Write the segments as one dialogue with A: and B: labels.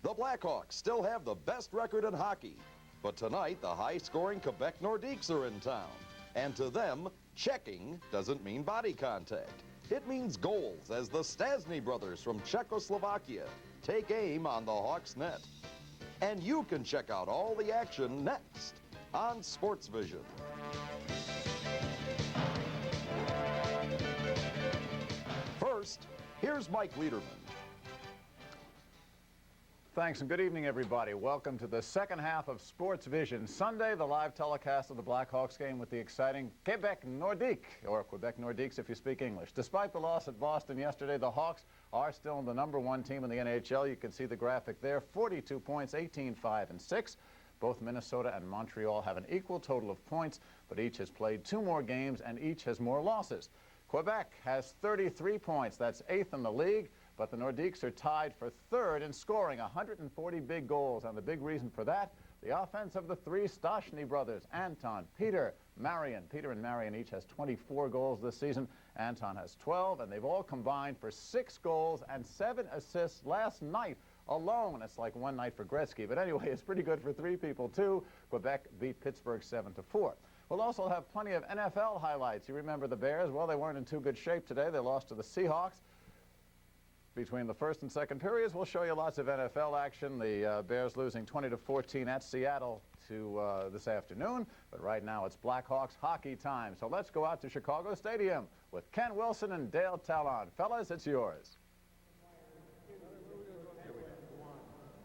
A: The Blackhawks still have the best record in hockey. But tonight, the high-scoring Quebec Nordiques are in town. And to them, checking doesn't mean body contact. It means goals as the Stasny brothers from Czechoslovakia take aim on the Hawks' net. And you can check out all the action next on Sports Vision. First, here's Mike Liederman.
B: Thanks and good evening, everybody. Welcome to the second half of Sports Vision. Sunday, the live telecast of the Blackhawks game with the exciting Quebec Nordique, or Quebec Nordiques if you speak English. Despite the loss at Boston yesterday, the Hawks are still the #1 team in the NHL. You can see the graphic there, 42 points, 18-5-6. Both Minnesota and Montreal have an equal total of points, but each has played 2 more games and each has more losses. Quebec has 33 points. That's 8th in the league. But the Nordiques are tied for 3rd in scoring, 140 big goals. And the big reason for that, the offense of the 3 Stastny brothers, Anton, Peter, Marian. Peter and Marian each has 24 goals this season. Anton has 12, and they've all combined for 6 goals and 7 assists last night alone. It's like one night for Gretzky. But anyway, it's pretty good for 3 people, too. Quebec beat Pittsburgh 7-4. We'll also have plenty of NFL highlights. You remember the Bears? Well, they weren't in too good shape today. They lost to the Seahawks. Between the first and second periods, we'll show you lots of NFL action. The Bears losing 20-14 at Seattle this afternoon. But right now, it's Blackhawks hockey time. So let's go out to Chicago Stadium with Ken Wilson and Dale Talon. Fellas, it's yours.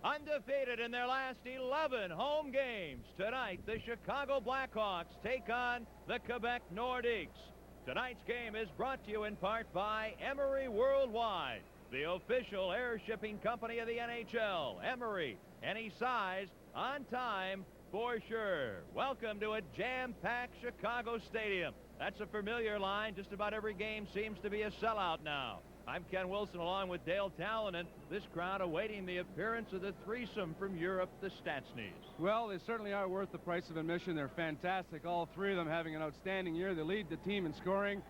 C: Undefeated in their last 11 home games. Tonight, the Chicago Blackhawks take on the Quebec Nordiques. Tonight's game is brought to you in part by Emery Worldwide, the official air shipping company of the NHL. Emery, any size, on time, for sure. Welcome to a jam-packed Chicago Stadium. That's a familiar line. Just about every game seems to be a sellout now. I'm Ken Wilson along with Dale Talon, and this crowd awaiting the appearance of the threesome from Europe, the Stastnys.
D: Well, they certainly are worth the price of admission. They're fantastic. All 3 of them having an outstanding year. They lead the team in scoring.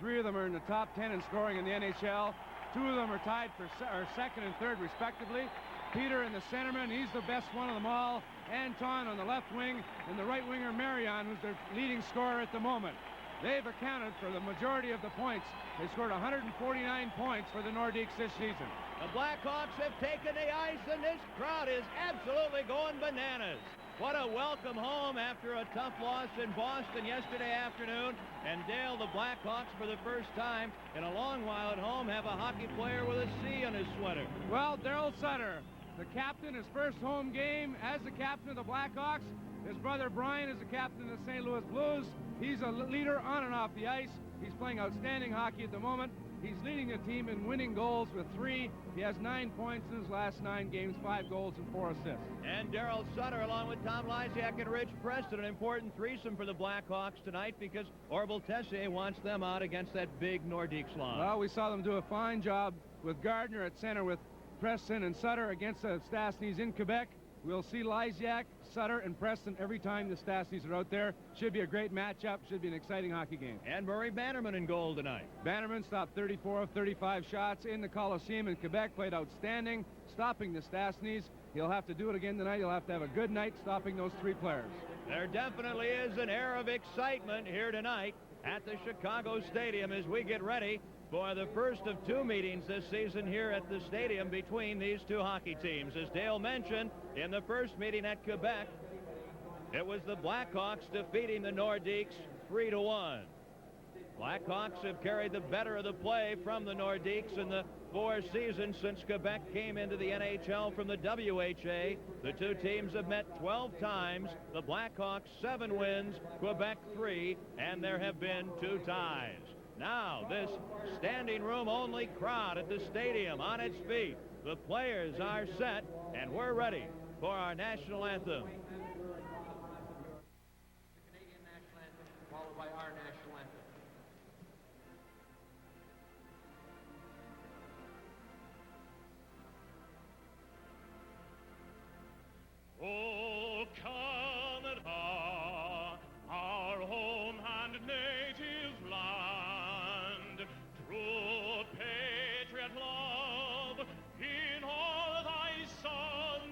D: 3 of them are in the top 10 in scoring in the NHL. 2 of them are tied for second and third, respectively. Peter in the centerman, he's the best one of them all. Anton on the left wing, and the right winger, Marian, who's their leading scorer at the moment. They've accounted for the majority of the points. They scored 149 points for the Nordiques this season.
C: The Blackhawks have taken the ice, and this crowd is absolutely going bananas. What a welcome home after a tough loss in Boston yesterday afternoon. And Dale, the Blackhawks, for the first time in a long while at home, have a hockey player with a C on his sweater.
D: Well, Daryl Sutter, the captain, his first home game as the captain of the Blackhawks. His brother Brian is the captain of the St. Louis Blues. He's a leader on and off the ice. He's playing outstanding hockey at the moment. He's leading the team in winning goals with 3. He has 9 points in his last 9 games, 5 goals and 4 assists.
C: And Daryl Sutter, along with Tom Lysiak and Rich Preston, an important threesome for the Blackhawks tonight because Orville Tessier wants them out against that big Nordiques line.
D: Well, we saw them do a fine job with Gardner at center with Preston and Sutter against the Stastnys in Quebec. We'll see Lysiak, Sutter, and Preston every time the Stastnys are out there. Should be a great matchup. Should be an exciting hockey game.
C: And Murray Bannerman in goal tonight.
D: Bannerman stopped 34 of 35 shots in the Coliseum in Quebec. Played outstanding, stopping the Stastnys. He'll have to do it again tonight. He'll have to have a good night stopping those 3 players.
C: There definitely is an air of excitement here tonight at the Chicago Stadium as we get ready for the first of 2 meetings this season here at the stadium between these 2 hockey teams. As Dale mentioned, in the first meeting at Quebec, it was the Blackhawks defeating the Nordiques 3-1. Blackhawks have carried the better of the play from the Nordiques in the 4 seasons since Quebec came into the NHL from the WHA. The 2 teams have met 12 times. The Blackhawks 7 wins, Quebec 3, and there have been 2 ties. Now, this standing room only crowd at the stadium on its feet. The players are set, and we're ready for our national anthem. The
E: Canadian national anthem, followed by our national anthem.
F: Oh, Canada, our home and native land, true patriot love in all thy sons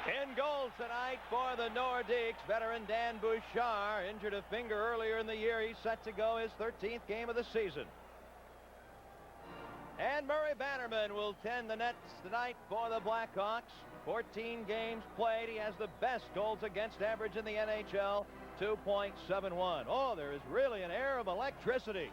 C: In goal tonight for the Nordiques, veteran Dan Bouchard injured a finger earlier in the year. He's set to go his 13th game of the season. And Murray Bannerman will tend the nets tonight for the Blackhawks. 14 games played. He has the best goals against average in the NHL, 2.71. Oh, there is really an air of electricity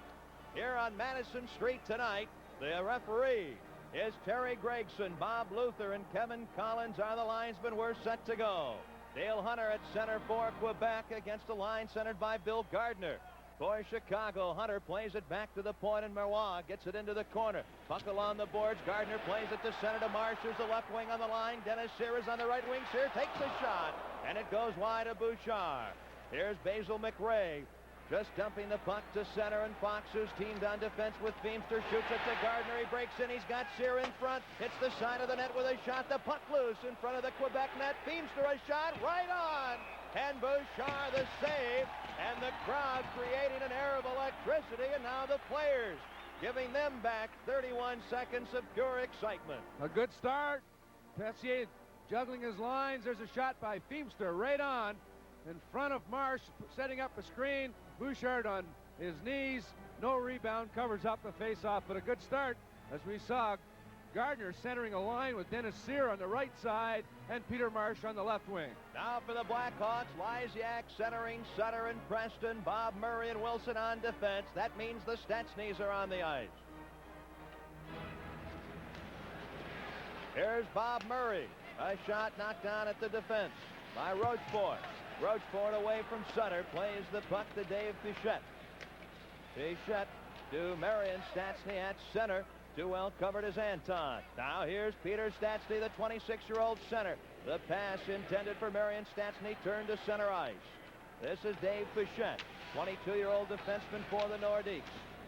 C: here on Madison Street tonight. The referee is Terry Gregson. Bob Luther and Kevin Collins are the linesmen. We're set to go. Dale Hunter at center for Quebec against a line centered by Bill Gardner. For Chicago, Hunter plays it back to the point, and Marois gets it into the corner. Puck along the boards. Gardner plays it to center to Marsh, who's the left wing on the line. Dennis Sear is on the right wing. Sear takes a shot, and it goes wide of Bouchard. Here's Basil McRae. Just dumping the puck to center, and Fox, who's teamed on defense with Feimster, shoots it to Gardner. He breaks in. He's got Sear in front. Hits the side of the net with a shot. The puck loose in front of the Quebec net. Feimster a shot right on. And Bouchard the save. And the crowd creating an air of electricity. And now the players giving them back 31 seconds of pure excitement.
D: A good start. Tessier juggling his lines. There's a shot by Feimster right on in front of Marsh, setting up a screen. Bouchard on his knees. No rebound. Covers up the face-off, but a good start, as we saw Gardner centering a line with Dennis Sear on the right side and Peter Marsh on the left wing.
C: Now for the Blackhawks, Lysiak centering Sutter and Preston, Bob Murray and Wilson on defense. That means the Stastnys are on the ice. Here's Bob Murray. A shot knocked down at the defense by Rochefort. Rochefort away from Sutter, plays the puck to Dave Pichette. Pichette to Marion Stastny at center. Too well covered as Anton. Now here's Peter Stastny, the 26-year-old center. The pass intended for Marion Stastny turned to center ice. This is Dave Pichette, 22-year-old defenseman for the Nordiques.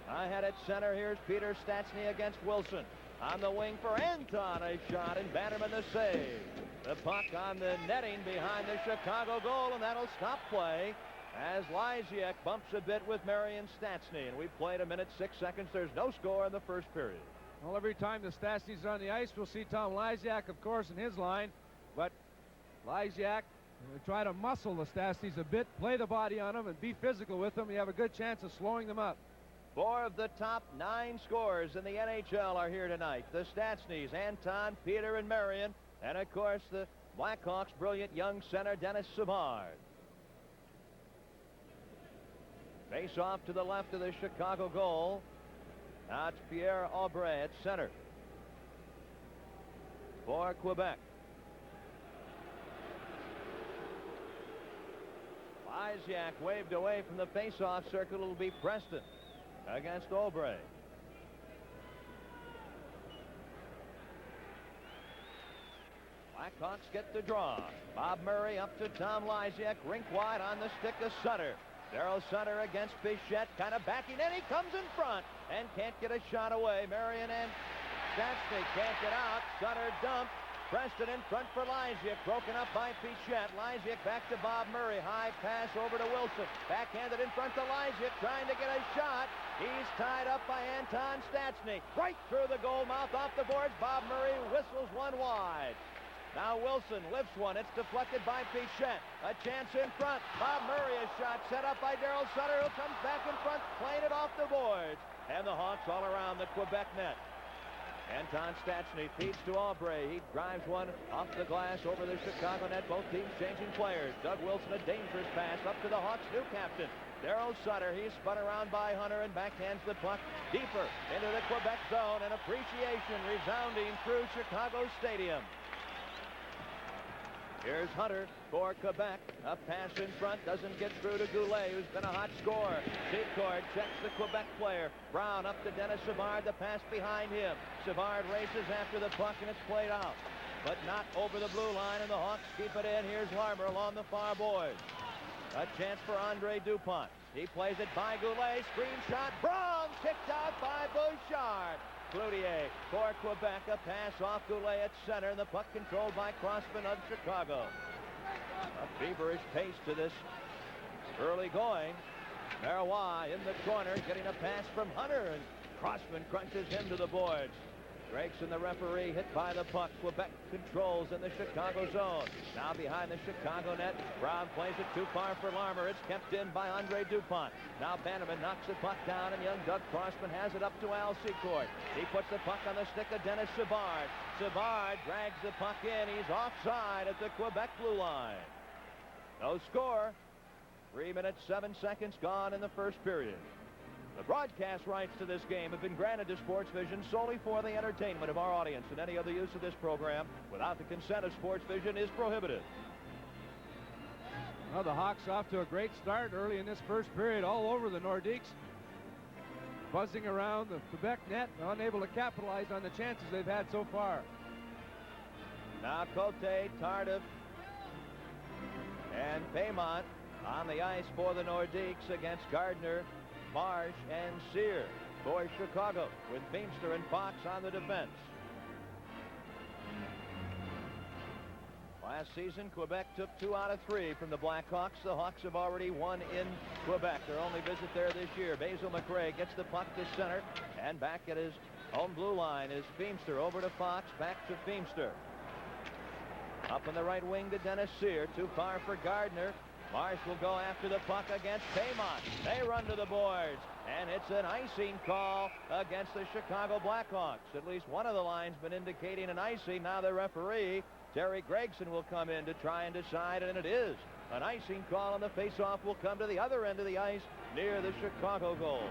C: Ahead at center, here's Peter Stastny against Wilson. On the wing for Anton, a shot, and Bannerman the save. The puck on the netting behind the Chicago goal, and that'll stop play as Lysiak bumps a bit with Marion Stastny. And we played 1 minute 6 seconds. There's no score in the first period.
D: Well, every time the Stastnys are on the ice, we'll see Tom Lysiak, of course, in his line. But Lysiak try to muscle the Stastnys a bit, play the body on them, and be physical with them. You have a good chance of slowing them up.
C: 4 of the top 9 scorers in the NHL are here tonight. The Stastnys, Anton, Peter, and Marion. And, of course, the Blackhawks' brilliant young center, Dennis Savard. Face off to the left of the Chicago goal. Now it's Pierre Aubray at center for Quebec. Lysiak waved away from the face-off circle. It'll be Preston against Aubray. Blackhawks get the draw. Bob Murray up to Tom Lysiak, rink wide on the stick of Sutter. Darryl Sutter against Bichette, kind of backing in. He comes in front and can't get a shot away. Marion and Stastny can't get out. Sutter dumped. Preston in front for Lysiak, broken up by Bichette. Lysiak back to Bob Murray. High pass over to Wilson. Backhanded in front to Lysiak, trying to get a shot. He's tied up by Anton Stastny. Right through the goal mouth, off the boards. Bob Murray whistles one wide. Now Wilson lifts one. It's deflected by Bichette. A chance in front. Bob Murray, a shot set up by Darryl Sutter, who comes back in front, playing it off the boards. And the Hawks all around the Quebec net. Anton Stastny feeds to Aubray. He drives one off the glass over the Chicago net. Both teams changing players. Doug Wilson, a dangerous pass up to the Hawks' new captain, Darryl Sutter. He's spun around by Hunter and backhands the puck deeper into the Quebec zone. And appreciation resounding through Chicago Stadium. Here's Hunter for Quebec. A pass in front, doesn't get through to Goulet, who's been a hot scorer. Secord checks the Quebec player. Brown up to Dennis Savard, the pass behind him. Savard races after the puck, and it's played out. But not over the blue line, and the Hawks keep it in. Here's Larmer along the far boards. A chance for Andre Dupont. He plays it by Goulet. Screen shot. Brown kicked out by Bouchard. Cloutier for Quebec, a pass off Goulet at center, and the puck controlled by Crossman of Chicago. A feverish pace to this early going. Marois in the corner, getting a pass from Hunter, and Crossman crunches him to the boards. Gregson, the referee, hit by the puck. Quebec controls in the Chicago zone. Now behind the Chicago net. Brown plays it too far for Larmer. It's kept in by Andre Dupont. Now Bannerman knocks the puck down, and young Doug Crossman has it up to Al Secord. He puts the puck on the stick of Dennis Savard. Savard drags the puck in. He's offside at the Quebec blue line. No score. 3 minutes, 7 seconds gone in the first period. The broadcast rights to this game have been granted to Sports Vision solely for the entertainment of our audience, and any other use of this program without the consent of Sports Vision is prohibited.
D: Well, the Hawks off to a great start early in this first period, all over the Nordiques. Buzzing around the Quebec net, unable to capitalize on the chances they've had so far.
C: Now Cote, Tardif, and Paymont on the ice for the Nordiques against Gardner, Marsh, and Sear for Chicago, with Beamster and Fox on the defense. Last season, Quebec took 2 out of 3 from the Blackhawks. The Hawks have already won in Quebec. Their only visit there this year. Basil McRae gets the puck to center, and back at his own blue line is Beamster. Over to Fox, back to Beamster. Up in the right wing to Dennis Sear. Too far for Gardner. Marsh will go after the puck against Paymont. They run to the boards, and it's an icing call against the Chicago Blackhawks. At least one of the linesmen indicating an icing. Now the referee, Terry Gregson, will come in to try and decide, and it is an icing call, and the faceoff will come to the other end of the ice near the Chicago goal.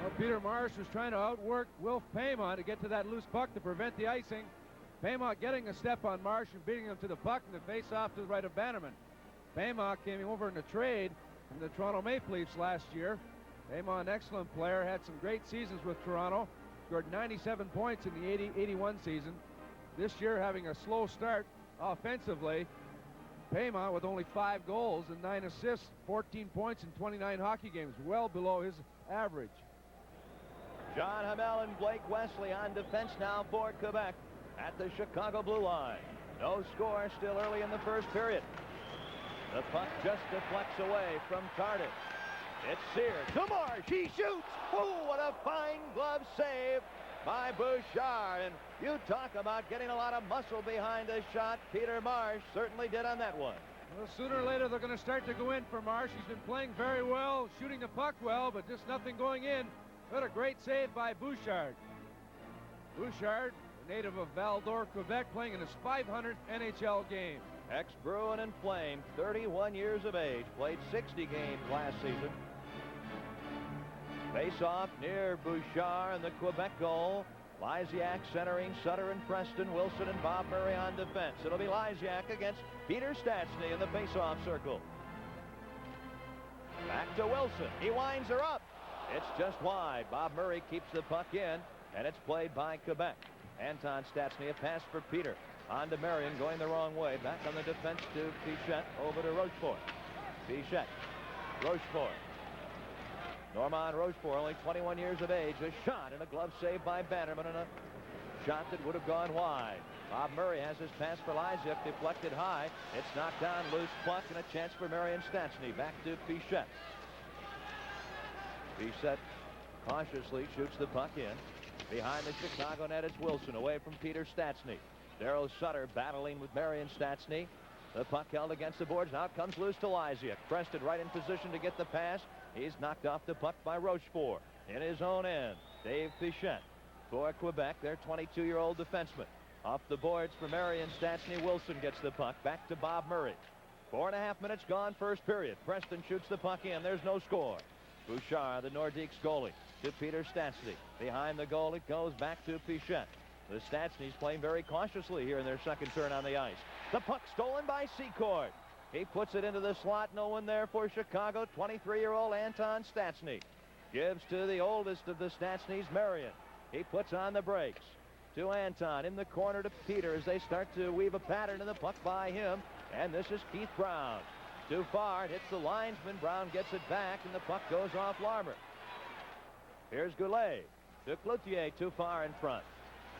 D: Well, Peter Marsh was trying to outwork Wilf Paymont to get to that loose puck to prevent the icing. Paymont getting a step on Marsh and beating him to the puck, and the faceoff to the right of Bannerman. Paymont came over in a trade from the Toronto Maple Leafs last year. Paymont, an excellent player, had some great seasons with Toronto. Scored 97 points in the 80-81 season. This year having a slow start offensively. Paymont with only 5 goals and 9 assists, 14 points in 29 hockey games, well below his average.
C: John Hamel and Blake Wesley on defense now for Quebec at the Chicago blue line. No score, still early in the first period. The puck just deflects away from Tardif. It's Sear to Marsh. He shoots. Oh, what a fine glove save by Bouchard. And you talk about getting a lot of muscle behind a shot. Peter Marsh certainly did on that one.
D: Well, sooner or later they're going to start to go in for Marsh. He's been playing very well, shooting the puck well, but just nothing going in. What a great save by Bouchard. Bouchard, a native of Val-d'Or, Quebec, playing in his 500th NHL game.
C: Ex-Bruin and Flame, 31 years of age, played 60 games last season. Face-off near Bouchard and the Quebec goal. Lysiak centering, Sutter and Preston, Wilson and Bob Murray on defense. It'll be Lysiak against Peter Stastny in the face-off circle. Back to Wilson. He winds her up. It's just wide. Bob Murray keeps the puck in, and it's played by Quebec. Anton Stastny, a pass for Peter. On to Marion, going the wrong way. Back on the defense to Pichette. Over to Rochefort. Pichette. Rochefort. Normand Rochefort, only 21 years of age. A shot and a glove save by Bannerman, and a shot that would have gone wide. Bob Murray has his pass for Lysiak, deflected high. It's knocked down, loose puck, and a chance for Marion Stastny. Back to Pichette. Pichette cautiously shoots the puck in. Behind the Chicago net, it's Wilson, away from Peter Stastny. Darryl Sutter battling with Marion Stastny. The puck held against the boards. Now it comes loose to Lysiak. Preston right in position to get the pass. He's knocked off the puck by Rochefort. In his own end, Dave Pichette for Quebec, their 22-year-old defenseman. Off the boards for Marion Stastny. Wilson gets the puck. Back to Bob Murray. 4.5 minutes gone, first period. Preston shoots the puck in. There's no score. Bouchard, the Nordiques goalie, to Peter Stastny. Behind the goal, it goes back to Pichette. The Stastny's playing very cautiously here in their second turn on the ice. The puck stolen by Secord. He puts it into the slot. No one there for Chicago. 23-year-old Anton Stastny gives to the oldest of the Stastnys, Marion. He puts on the brakes to Anton. In the corner to Peter as they start to weave a pattern, and the puck by him. And this is Keith Brown. Too far. It hits the linesman. Brown gets it back, and the puck goes off Larmer. Here's Goulet to Cloutier. Too far in front.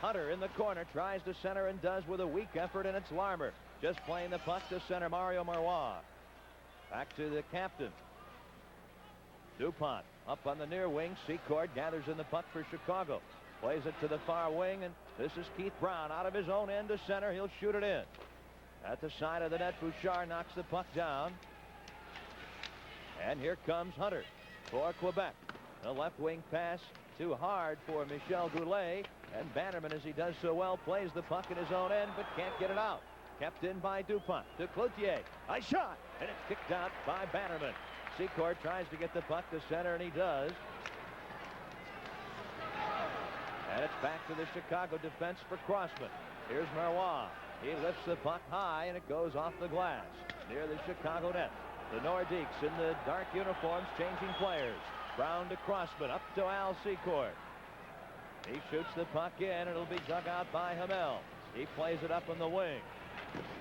C: Hunter in the corner tries to center and does with a weak effort, and it's Larmer just playing the puck to center. Mario Marois. Back to the captain. Dupont up on the near wing. Secord gathers in the puck for Chicago. Plays it to the far wing, and This is Keith Brown out of his own end to center. He'll shoot it in. At the side of the net, Bouchard knocks the puck down. And here comes Hunter for Quebec. The left wing pass too hard for Michel Goulet. And Bannerman, as he does so well, plays the puck in his own end but can't get it out. Kept in by Dupont to Cloutier. A shot, and it's kicked out by Bannerman. Secord tries to get the puck to center, and he does. And it's back to the Chicago defense for Crossman. Here's Marois. He lifts the puck high, and it goes off the glass near the Chicago net. The Nordiques in the dark uniforms changing players. Brown to Crossman, up to Al Secord. He shoots the puck in, and it'll be dug out by Hamel. He plays it up on the wing.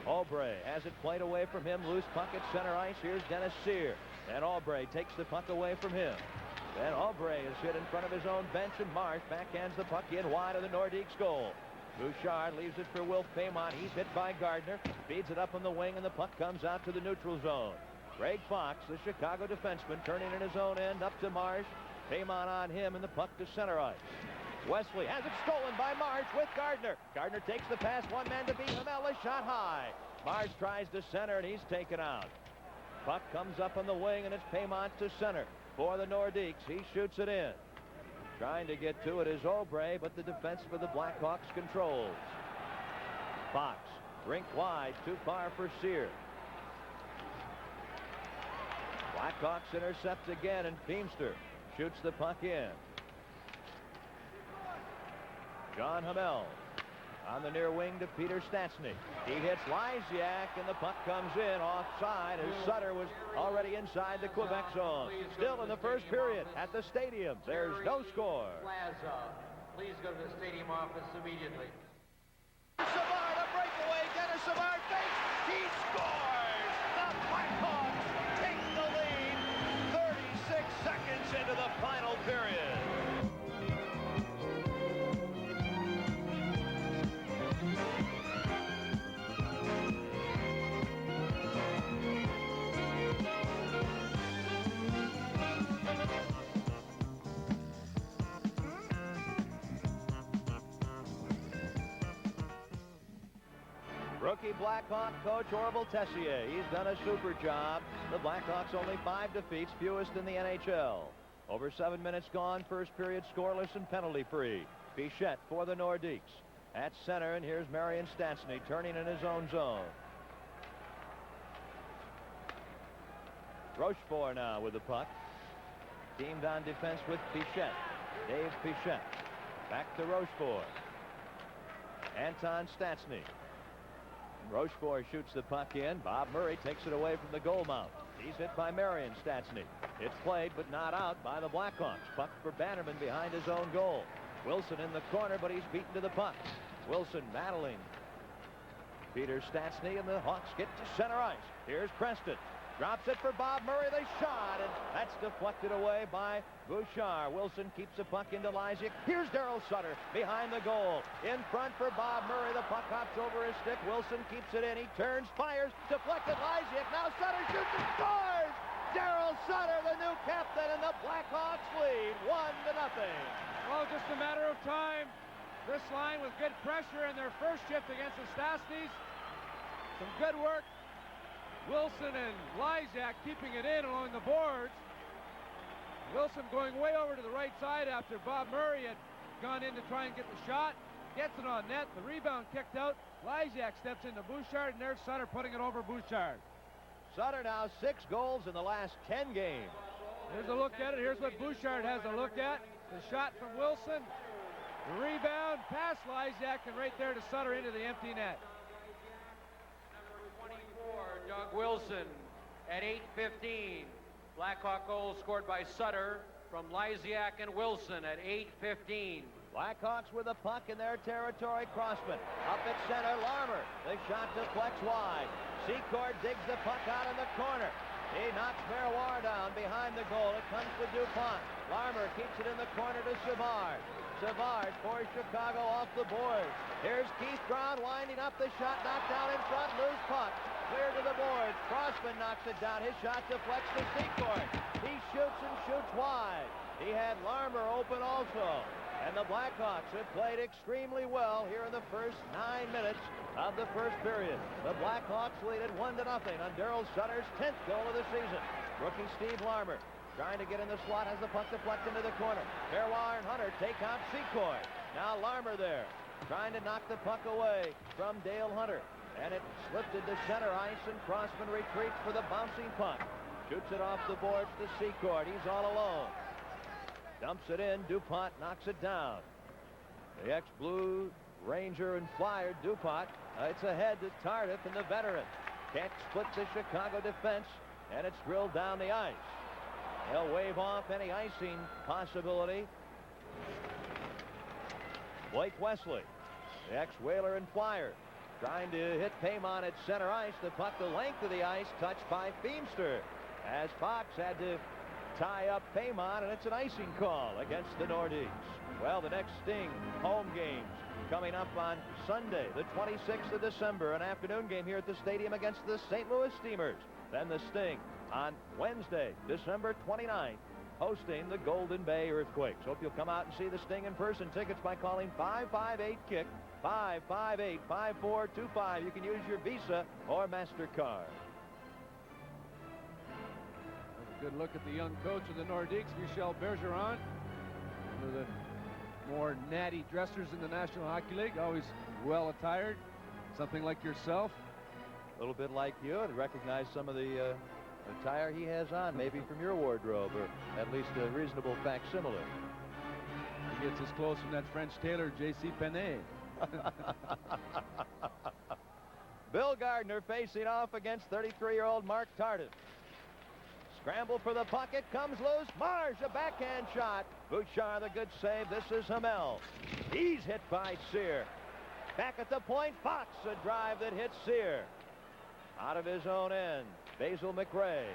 C: Aubrey has it played away from him. Loose puck at center ice. Here's Dennis Sear. And Aubrey takes the puck away from him. Then Aubrey is hit in front of his own bench, and Marsh backhands the puck in wide of the Nordiques' goal. Bouchard leaves it for Wilf Paymont. He's hit by Gardner. Feeds it up on the wing, and the puck comes out to the neutral zone. Greg Fox, the Chicago defenseman, turning in his own end up to Marsh. Paymont on him, and the puck to center ice. Wesley has it stolen by Marsh with Gardner. Gardner takes the pass, one man to beat Hamel, a shot high. Marsh tries to center, and he's taken out. Puck comes up on the wing, and it's Paymont to center for the Nordiques. He shoots it in. Trying to get to it is Aubrey, but the defense for the Blackhawks controls. Fox, rink wide, too far for Sear. Blackhawks intercept again, and Feimster shoots the puck in. John Hamel on the near wing to Peter Stastny. He hits Lysiak, and the puck comes in offside as Sutter was already inside the Quebec zone. Still in the first period at the stadium. There's no score.
E: Plaza, please go to the stadium office immediately.
C: Savard, a breakaway. Dennis Savard fakes. He scores. The Blackhawks take the lead 36 seconds into the final period. Rookie Blackhawk coach Orville Tessier. He's done a super job. The Blackhawks only 5 defeats, fewest in the NHL. Over 7 minutes gone, first period scoreless and penalty free. Bichette for the Nordiques. At center, and here's Marion Stastny turning in his own zone. Rochefort now with the puck. Teamed on defense with Bichette. Dave Bichette. Back to Rochefort. Anton Stastny. Rochefort shoots the puck in. Bob Murray takes it away from the goal mouth. He's hit by Marion Stastny. It's played but not out by the Blackhawks. Puck for Bannerman behind his own goal. Wilson in the corner, but he's beaten to the puck. Wilson battling Peter Stastny, and the Hawks get to center ice. Here's Preston. Drops it for Bob Murray. The shot, and that's deflected away by Bouchard. Wilson keeps the puck into Lysiak. Here's Darryl Sutter behind the goal. In front for Bob Murray. The puck hops over his stick. Wilson keeps it in. He turns, fires, deflected Lysiak. Now Sutter shoots and scores! Darryl Sutter, the new captain, and the Blackhawks lead 1-0.
D: Well, just a matter of time. This line with good pressure in their first shift against the Stastnys. Some good work. Wilson and Lysiak keeping it in along the boards. Wilson going way over to the right side after Bob Murray had gone in to try and get the shot. Gets it on net. The rebound kicked out. Lysiak steps into Bouchard, and there's Sutter putting it over Bouchard.
C: Sutter now 6 goals in the last 10 games.
D: Here's a look at it. Here's what Bouchard has a look at. The shot from Wilson. The rebound past Lysiak, and right there to Sutter into the empty net.
E: Doug Wilson at 8:15. Blackhawk goal scored by Sutter from Lysiak and Wilson at 8:15.
C: Blackhawks with the puck in their territory. Crossman up at center. Larmer. The shot deflects wide. Secord digs the puck out in the corner. He knocks Marois down behind the goal. It comes to Dupont. Larmer keeps it in the corner to Savard. Savard for Chicago off the boards. Here's Keith Brown winding up the shot. Knocked down in front. Loose puck. Clear to the boards. Crossman knocks it down. His shot deflects to Secord. He shoots and shoots wide. He had Larmer open also. And the Blackhawks have played extremely well here in the first 9 minutes of the first period. The Blackhawks lead it 1-0 on Daryl Sutter's 10th goal of the season. Rookie Steve Larmer trying to get in the slot, has the puck deflected into the corner. Fairwire and Hunter take out Secoy. Now Larmer there, trying to knock the puck away from Dale Hunter. And it slipped into center ice, and Crossman retreats for the bouncing puck. Shoots it off the boards to Secourt. He's all alone. Dumps it in. DuPont knocks it down. The ex-Blue Ranger and Flyer, DuPont. It's ahead to Tardif and the veteran. Can't split the Chicago defense, and it's drilled down the ice. They'll wave off any icing possibility. Blake Wesley, the ex-Whaler and Flyer, trying to hit Paymon at center ice. The puck the length of the ice, touched by Feemster, as Fox had to tie up Paymon, and it's an icing call against the Nordiques. Well, the next Sting home games coming up on Sunday, the 26th of December, an afternoon game here at the stadium against the St. Louis Steamers. Then the Sting on Wednesday, December 29th, hosting the Golden Bay Earthquakes. Hope you'll come out and see the Sting in person. Tickets by calling 558-KICK, 558-5425. You can use your Visa or MasterCard.
D: Good look at the young coach of the Nordiques, Michel Bergeron. One of the more natty dressers in the National Hockey League, always well attired, something like yourself.
C: A little bit like you. I'd recognize some of the attire he has on, maybe from your wardrobe, or at least a reasonable facsimile.
D: He gets his clothes from that French tailor, J.C. Penney.
C: Bill Gardner facing off against 33-year-old Mark Tardif. Scramble for the puck. It comes loose. Marsh, a backhand shot. Bouchard, the good save. This is Hamel. He's hit by Sear. Back at the point, Fox, a drive that hits Sear. Out of his own end, Basil McRae.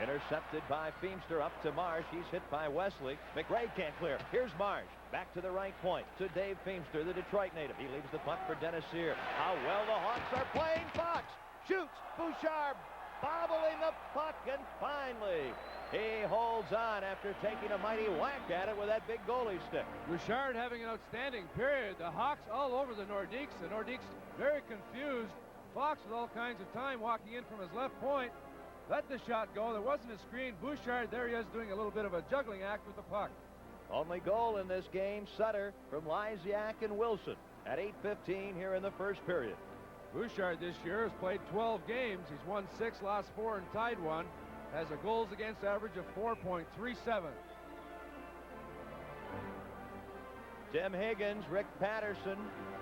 C: Intercepted by Feemster, up to Marsh. He's hit by Wesley. McRae can't clear. Here's Marsh. Back to the right point to Dave Feemster, the Detroit native. He leaves the puck for Dennis Sear. How well the Hawks are playing. Fox shoots. Bouchard bobbling the puck, and finally he holds on after taking a mighty whack at it with that big goalie stick.
D: Bouchard having an outstanding period. The Hawks all over the Nordiques. The Nordiques very confused. Fox with all kinds of time walking in from his left point. Let the shot go. There wasn't a screen. Bouchard, there he is, doing a little bit of a juggling act with the puck.
C: Only goal in this game, Sutter from Lysiak and Wilson at 8:15 here in the first period.
D: Bouchard this year has played 12 games. He's won 6, lost 4, and tied 1. Has a goals against average of 4.37.
C: Tim Higgins, Rick Patterson,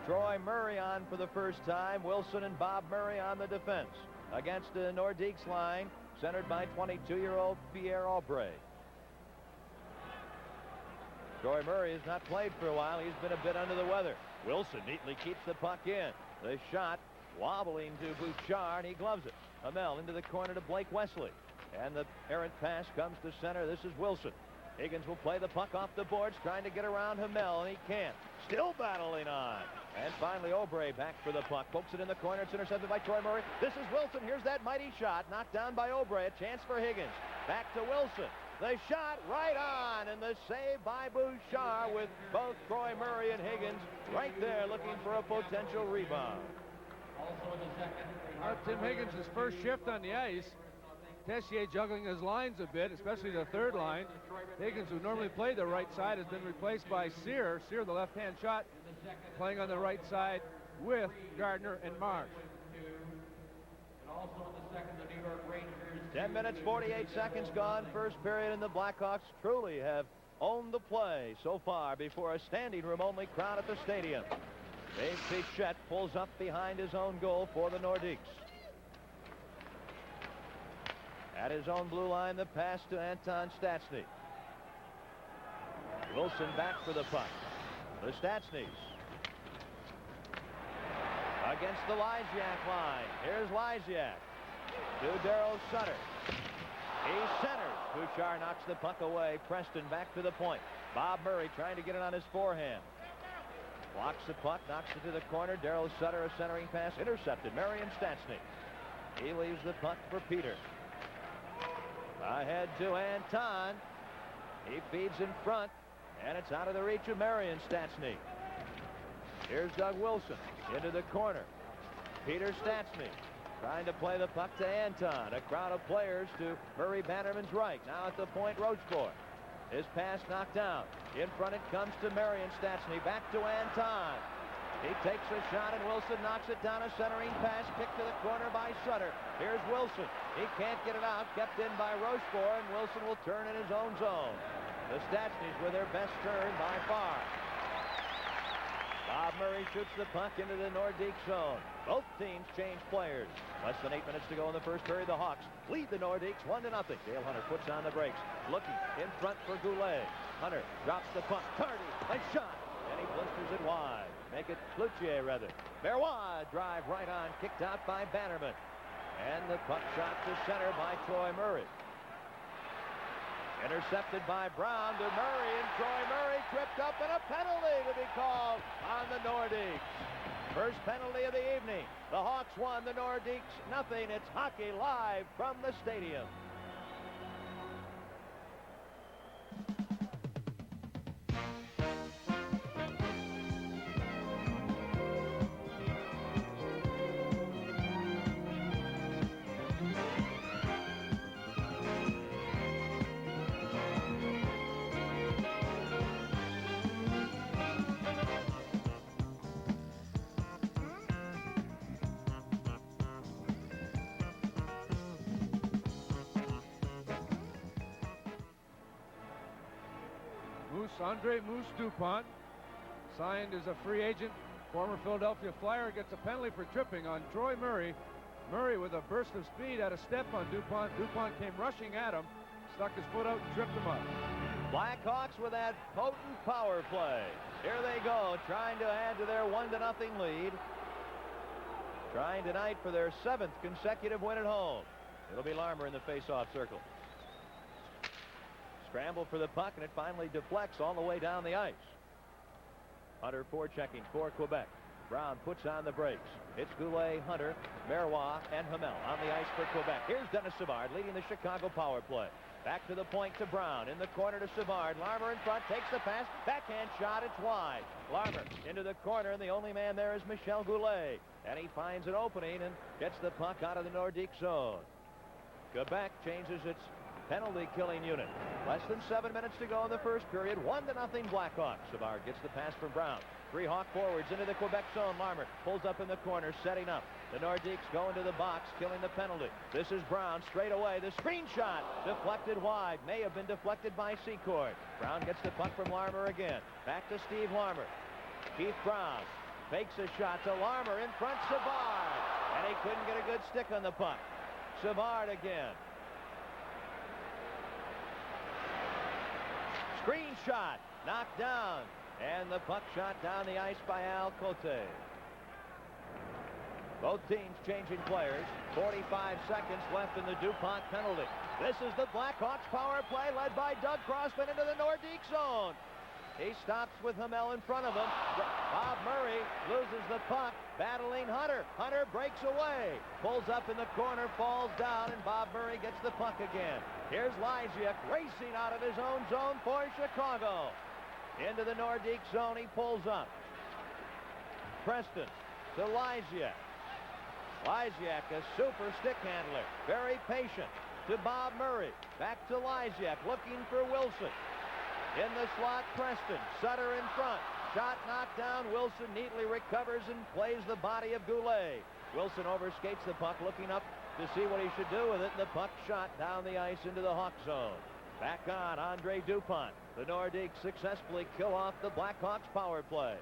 C: Troy Murray on for the first time. Wilson and Bob Murray on the defense against the Nordiques line, centered by 22-year-old Pierre Aubray. Troy Murray has not played for a while. He's been a bit under the weather. Wilson neatly keeps the puck in. The shot wobbling to Bouchard. He gloves it. Hamel into the corner to Blake Wesley. And the errant pass comes to center. This is Wilson. Higgins will play the puck off the boards, trying to get around Hamel, and he can't. Still battling on. And finally, Aubray back for the puck. Pokes it in the corner. It's intercepted by Troy Murray. This is Wilson. Here's that mighty shot. Knocked down by Aubray. A chance for Higgins. Back to Wilson. The shot right on, and the save by Bouchard with both Troy Murray and Higgins right there looking for a potential rebound.
D: Tim Higgins' first shift on the ice. Tessier juggling his lines a bit, especially the third line. Higgins, who normally played the right side, has been replaced by Sear. Sear, the left-hand shot, playing on the right side with Gardner and Marsh.
C: 10 minutes, 48 seconds gone. First period, and the Blackhawks truly have owned the play so far before a standing room only crowd at the stadium. Dave Pichette pulls up behind his own goal for the Nordiques. At his own blue line, the pass to Anton Stastny. Wilson back for the puck. The Stastnys against the Lysiak line. Here's Lysiak to Daryl Sutter. He centers. Bouchard knocks the puck away. Preston back to the point. Bob Murray trying to get it on his forehand. Blocks the puck, knocks it to the corner. Daryl Sutter, a centering pass, intercepted. Marion Stastny. He leaves the puck for Peter. Ahead to Anton. He feeds in front. And it's out of the reach of Marion Stastny. Here's Doug Wilson into the corner. Peter Stastny trying to play the puck to Anton. A crowd of players to Murray Bannerman's right. Now at the point, Rochefort. His pass knocked down. In front it comes to Marion Stastny. Back to Anton. He takes a shot, and Wilson knocks it down. A centering pass kicked to the corner by Sutter. Here's Wilson. He can't get it out. Kept in by Rochefort, and Wilson will turn in his own zone. The Stastnys with their best turn by far. Bob Murray shoots the puck into the Nordique zone. Both teams change players. Less than 8 minutes to go in the first period. The Hawks lead the Nordiques 1-0. Dale Hunter puts on the brakes. Looking in front for Goulet. Hunter drops the puck. Tardy, a shot. And he blisters it wide. Make it Cloutier, rather. Berrois drive right on. Kicked out by Bannerman. And the puck shot to center by Troy Murray. Intercepted by Brown to Murray, and Troy Murray tripped up, and a penalty to be called on the Nordiques. First penalty of the evening. The Hawks won, the Nordiques nothing. It's hockey live from the stadium.
D: Andre Moose DuPont, signed as a free agent, former Philadelphia Flyer, gets a penalty for tripping on Troy Murray. Murray with a burst of speed had a step on DuPont. DuPont came rushing at him, stuck his foot out and tripped him up.
C: Blackhawks with that potent power play. Here they go, trying to add to their 1-0 lead. Trying tonight for their 7th consecutive win at home. It'll be Larmer in the face-off circle. Scramble for the puck, and it finally deflects all the way down the ice. Hunter forechecking for Quebec. Brown puts on the brakes. It's Goulet, Hunter, Berrois, and Hamel on the ice for Quebec. Here's Dennis Savard leading the Chicago power play. Back to the point to Brown. In the corner to Savard. Larmer in front, takes the pass. Backhand shot, it's wide. Larmer into the corner, and the only man there is Michel Goulet. And he finds an opening and gets the puck out of the Nordique zone. Quebec changes its penalty-killing unit. Less than 7 minutes to go in the first period. 1-0 Blackhawks. Savard gets the pass from Brown. 3 Hawk forwards into the Quebec zone. Larmer pulls up in the corner, setting up. The Nordiques go into the box, killing the penalty. This is Brown straight away. The screen shot deflected wide. May have been deflected by Secord. Brown gets the puck from Larmer again. Back to Steve Larmer. Keith Brown fakes a shot to Larmer in front. Savard. And he couldn't get a good stick on the puck. Savard again. Screen shot, knocked down, and the puck shot down the ice by Al Cote. Both teams changing players. 45 seconds left in the DuPont penalty. This is the Blackhawks power play led by Doug Crossman into the Nordique zone. He stops with Hamel in front of him. Bob Murray loses the puck, battling Hunter. Hunter breaks away, pulls up in the corner, falls down, and Bob Murray gets the puck again. Here's Lysiak racing out of his own zone for Chicago. Into the Nordique zone, he pulls up. Preston to Lysiak. Lysiak, a super stick handler, very patient. To Bob Murray, back to Lysiak, looking for Wilson. In the slot, Preston. Sutter in front. Shot knocked down. Wilson neatly recovers and plays the body of Goulet. Wilson overskates the puck, looking up to see what he should do with it. And the puck shot down the ice into the Hawk zone. Back on Andre DuPont. The Nordiques successfully kill off the Blackhawks power play.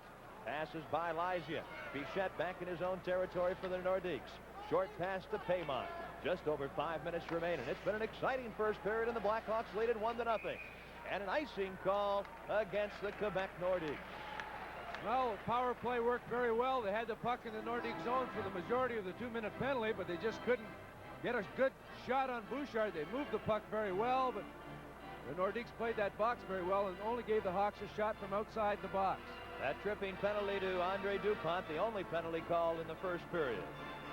C: Passes by Lysiak. Bichette back in his own territory for the Nordiques. Short pass to Paymont. Just over 5 minutes remaining. It's been an exciting first period, and the Blackhawks lead it 1-0. And an icing call against the Quebec Nordiques.
D: Well, the power play worked very well. They had the puck in the Nordique zone for the majority of the 2-minute penalty, but they just couldn't get a good shot on Bouchard. They moved the puck very well, but the Nordiques played that box very well and only gave the Hawks a shot from outside the box.
C: That tripping penalty to Andre DuPont, the only penalty call in the first period.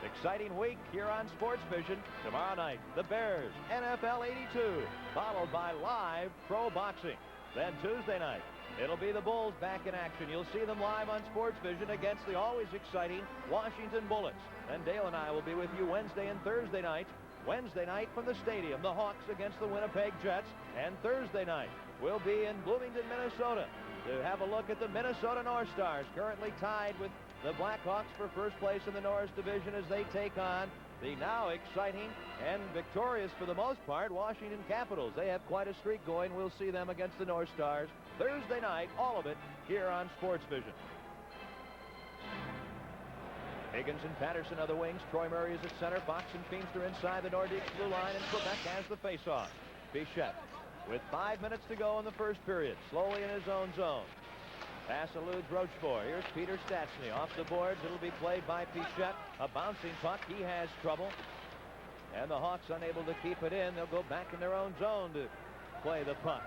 C: Exciting week here on Sports Vision. Tomorrow night, the Bears, NFL 82, followed by live pro boxing. Then Tuesday night, It'll be the Bulls back in action. You'll see them live on Sports Vision against the always exciting Washington Bullets. And Dale and I will be with you Wednesday and Thursday nights. Wednesday night from the stadium, the Hawks against the Winnipeg Jets. And Thursday night, we'll be in Bloomington, Minnesota to have a look at the Minnesota North Stars, currently tied with the Blackhawks for first place in the Norris Division as they take on the now exciting and victorious for the most part Washington Capitals. They have quite a streak going. We'll see them against the North Stars Thursday night, all of it here on Sports Vision. Higgins and Patterson are the wings. Troy Murray is at center. Fox and Feimster inside the Nordiques blue line, and Quebec has the faceoff. Bichette with 5 minutes to go in the first period, slowly in his own zone. Pass eludes Rochefort. Here's Peter Stastny off the boards. It'll be played by Bichette. A bouncing puck. He has trouble. And the Hawks unable to keep it in. They'll go back in their own zone to play the puck.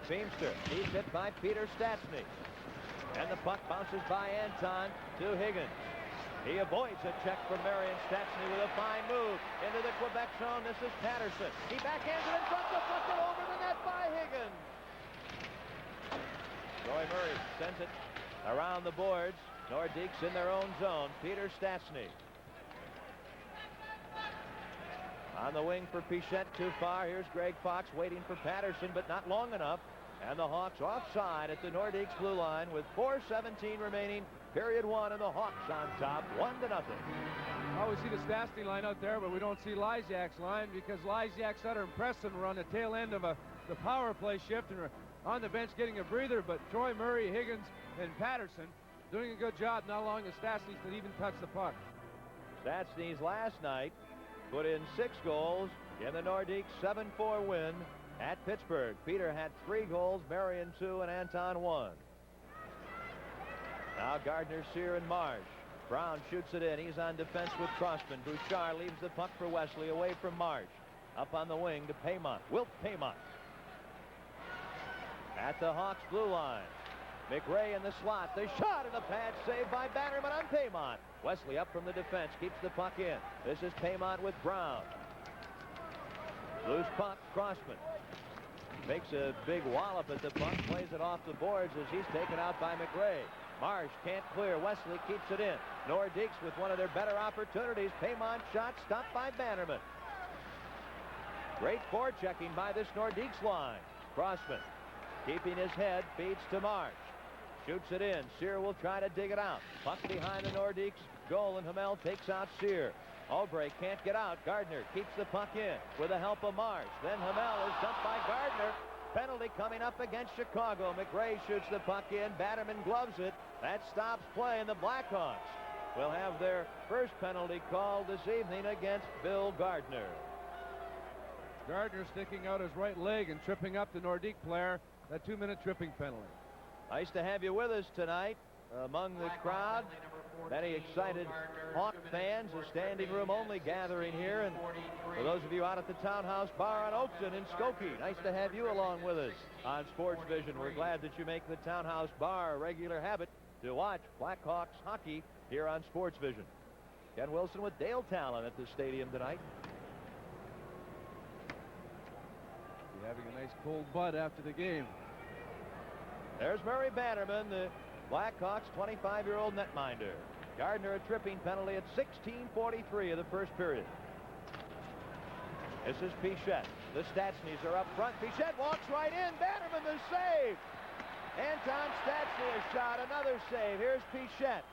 C: Feimster. He's hit by Peter Stastny. And the puck bounces by Anton to Higgins. He avoids a check from Marion Stastny with a fine move into the Quebec zone. This is Patterson. He backhands it in front. The puck over the net by Higgins. Troy Murray sends it around the boards. Nordiques in their own zone. Peter Stastny. On the wing for Bichette, too far. Here's Greg Fox waiting for Patterson, but not long enough. And the Hawks offside at the Nordiques blue line with 4:17 remaining. Period one, and the Hawks on top, 1-0.
D: Well, we see the Stastny line out there, but we don't see Lysiak's line because Lysiak, Sutter, and Preston were on the tail end of the power play shift and are on the bench getting a breather. But Troy Murray, Higgins, and Patterson doing a good job not allowing the Stastnys to even touch the puck.
C: Stastny's last night put in 6 goals in the Nordiques 7-4 win at Pittsburgh. Peter had 3 goals, Marion 2, and Anton 1. Now Gardner, Sear, and Marsh. Brown shoots it in. He's on defense with Crossman. Bouchard leaves the puck for Wesley away from Marsh. Up on the wing to Paymont. Wilt Paymont. At the Hawks blue line. McRae in the slot. The shot and the pad saved by Bannerman on Paymont. Wesley up from the defense. Keeps the puck in. This is Paymont with Brown. Loose puck. Crossman. Makes a big wallop at the puck. Plays it off the boards as he's taken out by McRae. Marsh can't clear. Wesley keeps it in. Nordiques with one of their better opportunities. Paymont shot stopped by Bannerman. Great forechecking by this Nordiques line. Crossman keeping his head, feeds to Marsh. Shoots it in. Sear will try to dig it out. Puck behind the Nordiques goal, and Hamel takes out Sear. Aubrey can't get out. Gardner keeps the puck in with the help of Marsh. Then Hamel is dumped by Gardner. Penalty coming up against Chicago. McRae shoots the puck in. Bannerman gloves it. That stops play, and the Blackhawks will have their first penalty called this evening against Bill Gardner.
D: Gardner sticking out his right leg and tripping up the Nordique player. That 2-minute tripping penalty.
C: Nice to have you with us tonight among the crowd. Many excited Hawk fans, a standing room only gathering here. And for those of you out at the Townhouse Bar on Oakton in Skokie, nice to have you along with us on Sports Vision. We're glad that you make the Townhouse Bar a regular habit to watch Blackhawks hockey here on Sports Vision. Ken Wilson with Dale Talon at the stadium tonight.
D: Be having a nice cold bud after the game.
C: There's Murray Bannerman, the Blackhawks' 25-year-old netminder. Gardner a tripping penalty at 16:43 of the first period. This is Bichette. The Stastnys are up front. Bichette walks right in. Bannerman the save. Anton Stastny a shot. Another save. Here's Bichette.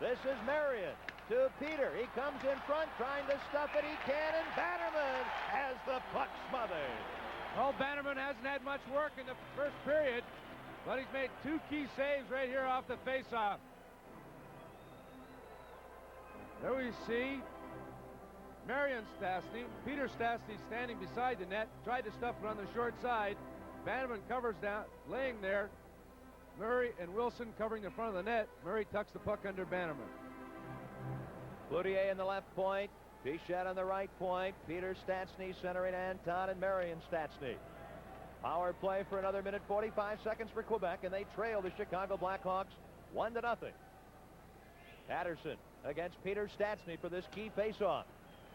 C: This is Marion to Peter. He comes in front trying to stuff it. He can, and Bannerman has the puck smothered.
D: Well, Bannerman hasn't had much work in the first period, but he's made 2 key saves right here off the faceoff. There we see Marion Stastny. Peter Stastny standing beside the net. Tried to stuff it on the short side. Bannerman covers down, laying there. Murray and Wilson covering the front of the net. Murray tucks the puck under Bannerman.
C: Cloutier in the left point. Bichette on the right point. Peter Stastny centering Anton and Marion Stastny. Power play for another minute, 45 seconds for Quebec, and they trail the Chicago Blackhawks 1-0. Patterson against Peter Stastny for this key faceoff.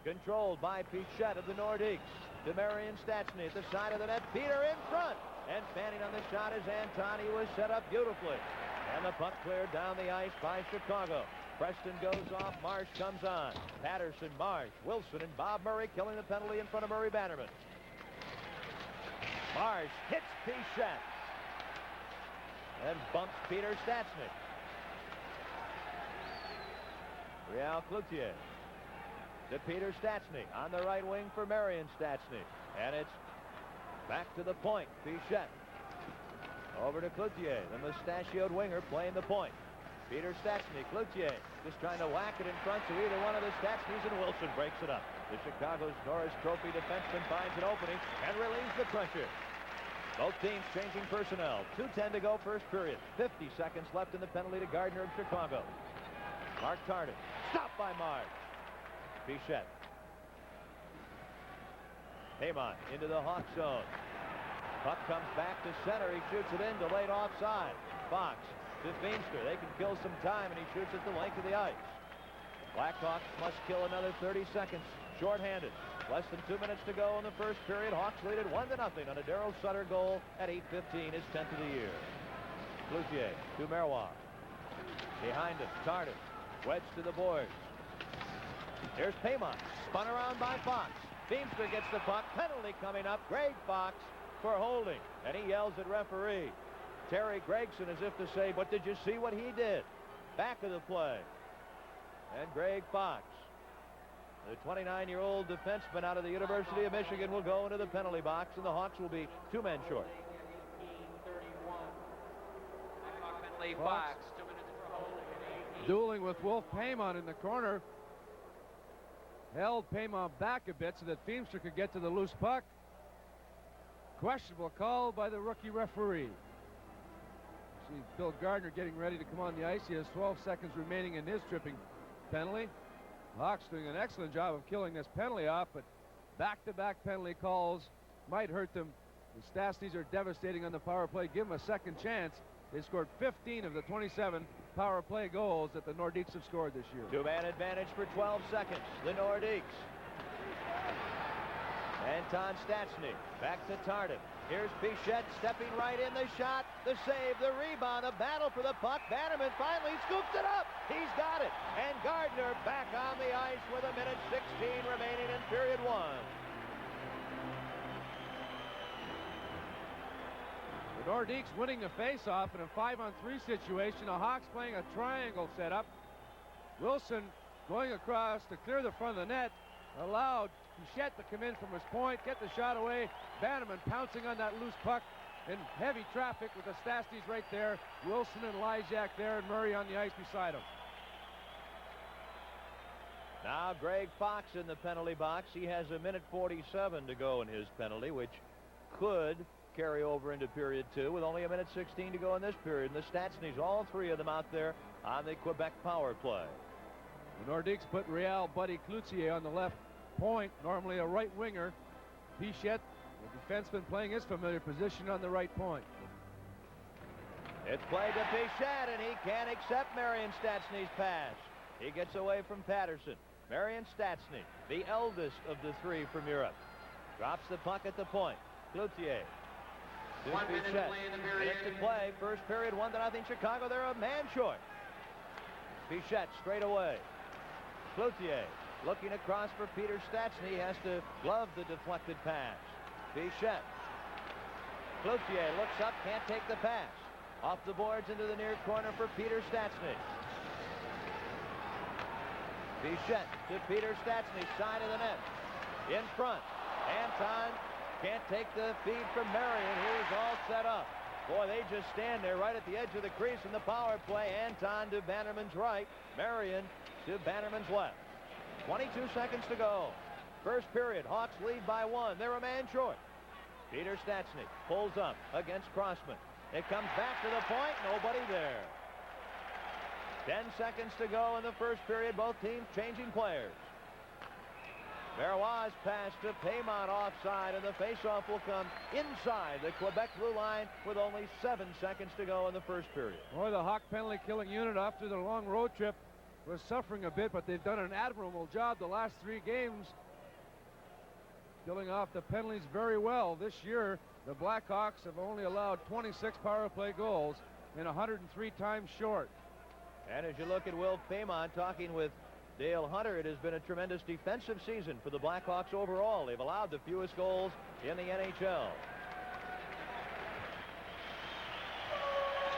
C: Controlled by Bichette of the Nordiques. To Marion Stastny at the side of the net. Peter in front. And standing on the shot is Anton. He was set up beautifully. And the puck cleared down the ice by Chicago. Preston goes off. Marsh comes on. Patterson, Marsh, Wilson, and Bob Murray killing the penalty in front of Murray Bannerman. Marsh hits Pichette and bumps Peter Stastny. Real Cloutier to Peter Stastny on the right wing for Marion Stastny. And it's back to the point. Pichette over to Cloutier, the mustachioed winger playing the point. Peter Stastny, Cloutier just trying to whack it in front to either one of the Statsnys, and Wilson breaks it up. The Chicago's Norris Trophy defenseman finds an opening and relieves the pressure. Both teams changing personnel. 2:10 to go first period. 50 seconds left in the penalty to Gardner of Chicago. Mark Tardif. Stopped by Marsh. Pichette. Heyman into the Hawk zone. Puck comes back to center. He shoots it in. Delayed offside. Fox to Feimster. They can kill some time, and he shoots at the length of the ice. Blackhawks must kill another 30 seconds. Shorthanded. Less than 2 minutes to go in the first period. Hawks lead it 1-0 on a Darryl Sutter goal at 8:15, his 10th of the year. Cloutier to Marois. Behind him, Tardif. Wedge to the boards. Here's Paymont. Spun around by Fox. Feimster gets the puck. Penalty coming up. Greg Fox for holding. And he yells at referee Terry Gregson as if to say, but did you see what he did? Back of the play. And Greg Fox, the 29-year-old defenseman out of the University of Michigan, will go into the penalty box, and the Hawks will be 2 men short.
E: Penalty box. 2 minutes for holding.
D: Dueling with Wolf Paymont in the corner. Held Paymont back a bit so that Feimster could get to the loose puck. Questionable call by the rookie referee. See Bill Gardner getting ready to come on the ice. He has 12 seconds remaining in his tripping penalty. Hawks doing an excellent job of killing this penalty off, but back-to-back penalty calls might hurt them. The Stastnys are devastating on the power play. Give them a second chance. They scored 15 of the 27 power play goals that the Nordiques have scored this year.
C: Two-man advantage for 12 seconds. The Nordiques. Anton Stastny back to Tardif. Here's Pichette stepping right in. The shot, the save, the rebound, a battle for the puck. Bannerman finally scoops it up. He's got it. And Gardner back on the ice with 1:16 remaining in period one.
D: The Nordiques winning the face-off in a 5-on-3 situation. The Hawks playing a triangle setup. Wilson going across to clear the front of the net. Allowed Pichette to come in from his point, get the shot away. Bannerman pouncing on that loose puck in heavy traffic with the Stastnys right there. Wilson and Lyjak there, and Murray on the ice beside him.
C: Now Greg Fox in the penalty box. He has 1:47 to go in his penalty, which could carry over into period two with only 1:16 to go in this period. And the Stastnys, all three of them out there on the Quebec power play.
D: The Nordiques put Real Buddy Cloutier on the left point, normally a right winger. Pichette, the defenseman, playing his familiar position on the right point.
C: It's played to Pichette, and he can't accept Marion Stastny's pass. He gets away from Patterson. Marion Stastny, the eldest of the three from Europe, drops the puck at the point. Cloutier.
E: 1 minute to play in the period.
C: Minutes to play. First period, 1-0 Chicago. They're a man short. Pichette straight away. Cloutier looking across for Peter Stastny. He has to glove the deflected pass. Pichette. Cloutier looks up, can't take the pass. Off the boards into the near corner for Peter Stastny. Pichette to Peter Stastny, side of the net. In front. Anton can't take the feed from Marion. He is all set up. Boy, they just stand there right at the edge of the crease in the power play. Anton to Bannerman's right. Marion to Bannerman's left. 22 seconds to go. First period. Hawks lead by 1. They're a man short. Peter Stastny pulls up against Crossman. It comes back to the point. Nobody there. 10 seconds to go in the first period. Both teams changing players. Marois pass to Paymont offside, and the faceoff will come inside the Quebec blue line with only 7 seconds to go in the first period.
D: Boy, the Hawk penalty killing unit after their long road trip was suffering a bit, but they've done an admirable job the last 3 games, killing off the penalties very well. This year, The Blackhawks have only allowed 26 power play goals and 103 times short.
C: And as you look at Will Paymont talking with Dale Hunter, it has been a tremendous defensive season for the Blackhawks overall. They've allowed the fewest goals in the NHL.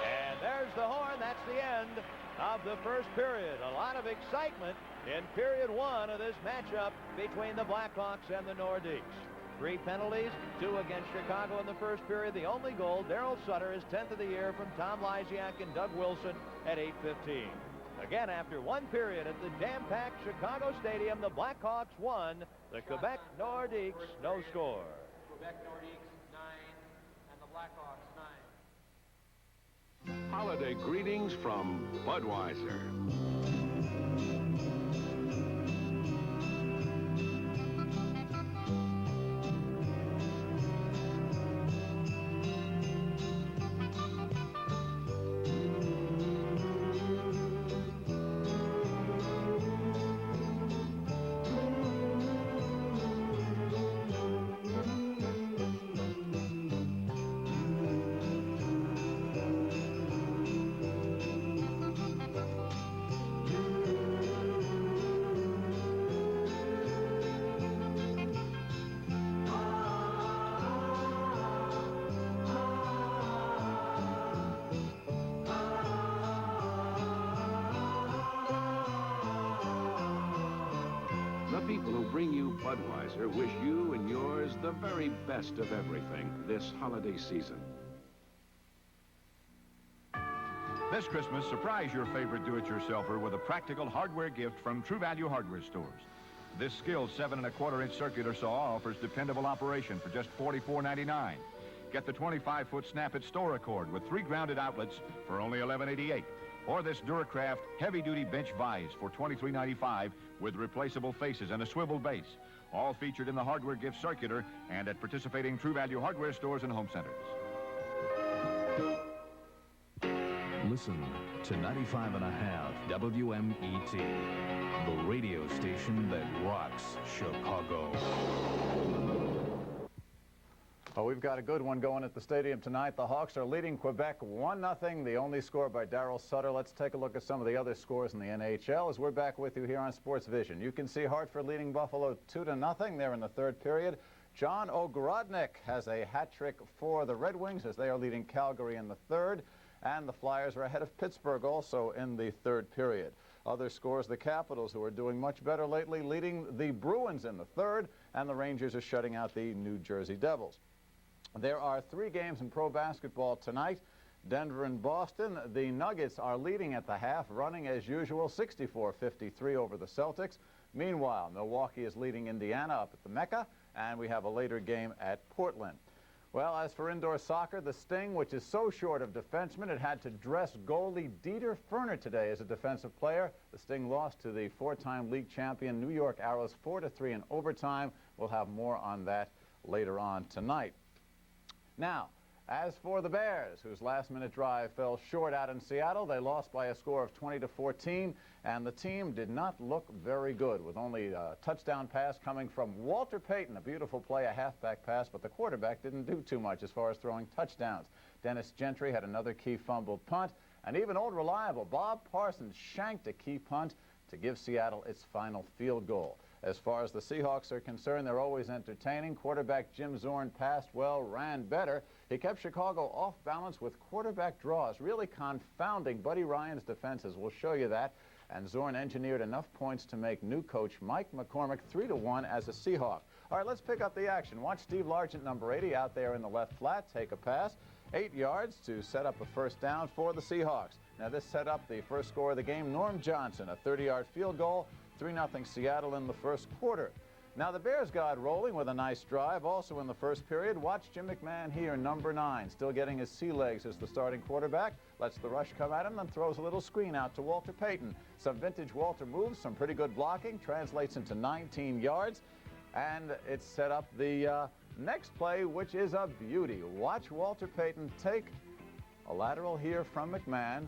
C: And there's the horn. That's the end of the first period. A lot of excitement in period one of this matchup between the Blackhawks and the Nordiques. 3 penalties, 2 against Chicago in the first period. The only goal, Daryl Sutter, his 10th of the year from Tom Lysiak and Doug Wilson at 8:15. Again, after 1 period at the jam-packed Chicago Stadium, the Blackhawks won. The Quebec Nordiques, no score.
E: Quebec Nordiques 9 and the Blackhawks 9.
G: Holiday greetings from Budweiser. The people who bring you Budweiser wish you and yours the very best of everything this holiday season.
H: This Christmas, surprise your favorite do-it-yourselfer with a practical hardware gift from True Value Hardware stores. This skilled 7 1/4-inch circular saw offers dependable operation for just $44.99. Get the 25-foot Snap-It Store cord with 3 grounded outlets for only $11.88. Or this Duracraft heavy-duty bench vise for $23.95 with replaceable faces and a swivel base. All featured in the hardware gift circular and at participating True Value Hardware stores and home centers.
I: Listen to 95.5 WMET, the radio station that rocks Chicago.
B: Well, we've got a good one going at the stadium tonight. The Hawks are leading Quebec 1-0, the only score by Daryl Sutter. Let's take a look at some of the other scores in the NHL as we're back with you here on Sports Vision. You can see Hartford leading Buffalo 2-0 there in the third period. John Ogrodnik has a hat trick for the Red Wings as they are leading Calgary in the third. And the Flyers are ahead of Pittsburgh also in the third period. Other scores, the Capitals, who are doing much better lately, leading the Bruins in the third, and the Rangers are shutting out the New Jersey Devils. There are 3 games in pro basketball tonight. Denver and Boston. The Nuggets are leading at the half, running as usual, 64-53 over the Celtics. Meanwhile, Milwaukee is leading Indiana up at the Mecca, and we have a later game at Portland. Well, as for indoor soccer, the Sting, which is so short of defensemen, it had to dress goalie Dieter Ferner today as a defensive player. The Sting lost to the 4-time league champion New York Arrows 4-3 in overtime. We'll have more on that later on tonight. Now, as for the Bears, whose last-minute drive fell short out in Seattle, they lost by a score of 20-14, and the team did not look very good, with only a touchdown pass coming from Walter Payton, a beautiful play, a halfback pass, but the quarterback didn't do too much as far as throwing touchdowns. Dennis Gentry had another key fumbled punt, and even old reliable Bob Parsons shanked a key punt to give Seattle its final field goal. As far as the Seahawks are concerned, they're always entertaining. Quarterback Jim Zorn passed well, ran better. He kept Chicago off balance with quarterback draws, really confounding Buddy Ryan's defenses. We'll show you that. And Zorn engineered enough points to make new coach Mike McCormick 3-1 as a Seahawk. All right, let's pick up the action. Watch Steve Largent, number 80, out there in the left flat, take a pass. 8 yards to set up a first down for the Seahawks. Now, this set up the first score of the game. Norm Johnson, a 30-yard field goal. 3-0 Seattle in the first quarter. Now the Bears got rolling with a nice drive also in the first period. Watch Jim McMahon here, number 9, still getting his sea legs as the starting quarterback. Lets the rush come at him, then throws a little screen out to Walter Payton. Some vintage Walter moves, some pretty good blocking, translates into 19 yards. And it's set up the next play, which is a beauty. Watch Walter Payton take a lateral here from McMahon.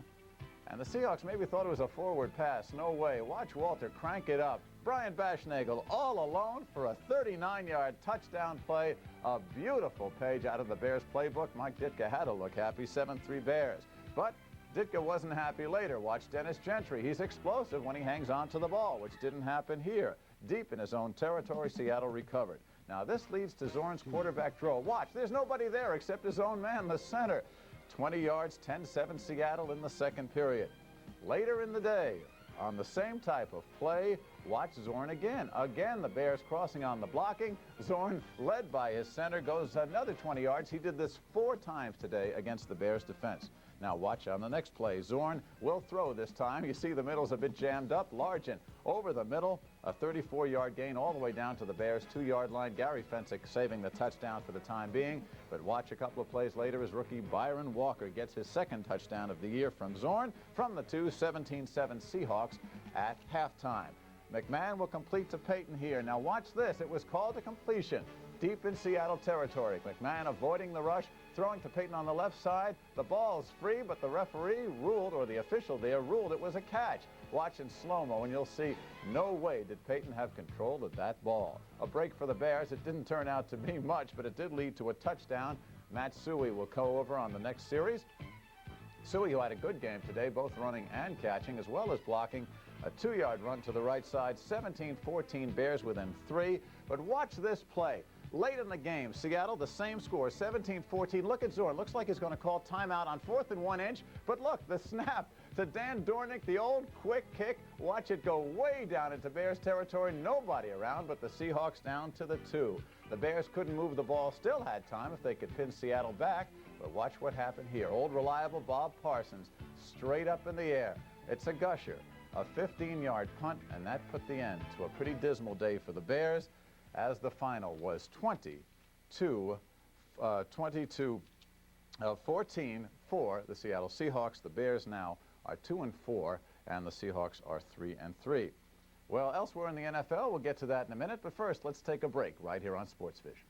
B: And the Seahawks maybe thought it was a forward pass. No way. Watch Walter crank it up. Brian Baschnagel all alone for a 39-yard touchdown play. A beautiful page out of the Bears playbook. Mike Ditka had to look happy, 7-3 Bears. But Ditka wasn't happy later. Watch Dennis Gentry. He's explosive when he hangs on to the ball, which didn't happen here. Deep in his own territory, Seattle recovered. Now this leads to Zorn's quarterback draw. Watch, there's nobody there except his own man, the center. 20 yards, 10-7 Seattle in the second period. Later in the day, on the same type of play, watch Zorn again. Again, the Bears crossing on the blocking. Zorn, led by his center, goes another 20 yards. He did this 4 times today against the Bears defense. Now watch on the next play. Zorn will throw this time. You see the middle's a bit jammed up. Largent over the middle, a 34-yard gain all the way down to the Bears' 2-yard line. Gary Fensick saving the touchdown for the time being. But watch a couple of plays later as rookie Byron Walker gets his second touchdown of the year from Zorn from the 17-7 Seahawks at halftime. McMahon will complete to Payton here. Now watch this. It was called a completion deep in Seattle territory. McMahon avoiding the rush, throwing to Payton on the left side. The ball's free, but the referee ruled, or the official there ruled, it was a catch. Watch in slow-mo, and you'll see no way did Payton have control of that ball. A break for the Bears. It didn't turn out to be much, but it did lead to a touchdown. Matt Suhey will go over on the next series. Suhey, who had a good game today, both running and catching, as well as blocking. A 2-yard run to the right side, 17-14 Bears within 3. But watch this play. Late in the game, Seattle, the same score, 17-14. Look at Zorn. Looks like he's going to call timeout on 4th and 1 inch. But look, the snap to Dan Dornick, the old quick kick. Watch it go way down into Bears territory. Nobody around but the Seahawks down to the 2. The Bears couldn't move the ball. Still had time if they could pin Seattle back. But watch what happened here. Old reliable Bob Parsons straight up in the air. It's a gusher. A 15-yard punt, and that put the end to a pretty dismal day for the Bears, as the final was 20-14 for the Seattle Seahawks. The Bears now are 2-4, and the Seahawks are 3-3. Well, elsewhere in the NFL, we'll get to that in a minute, but first, let's take a break right here on Sports Vision.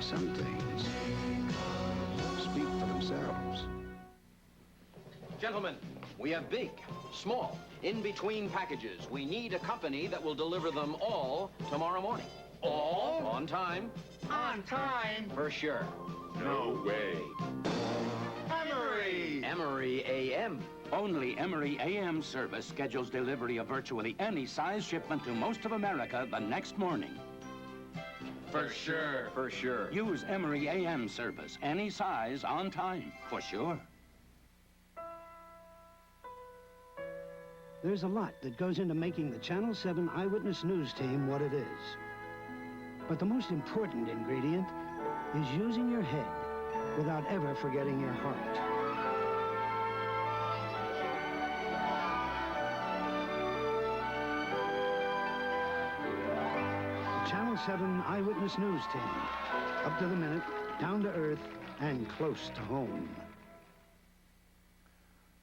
G: Some things speak for themselves.
J: Gentlemen, we have big, small, in-between packages. We need a company that will deliver them all tomorrow morning. All? On time.
K: On time?
J: For sure.
K: No way. Emery!
J: Emery AM.
L: Only Emery AM service schedules delivery of virtually any size shipment to most of America the next morning.
K: For sure.
J: For sure.
L: Use Emery AM service, any size, on time, for sure.
M: There's a lot that goes into making the Channel 7 Eyewitness News team what it is. But the most important ingredient is using your head without ever forgetting your heart. Channel 7 Eyewitness News team. Up to the minute, down to earth, and close to home.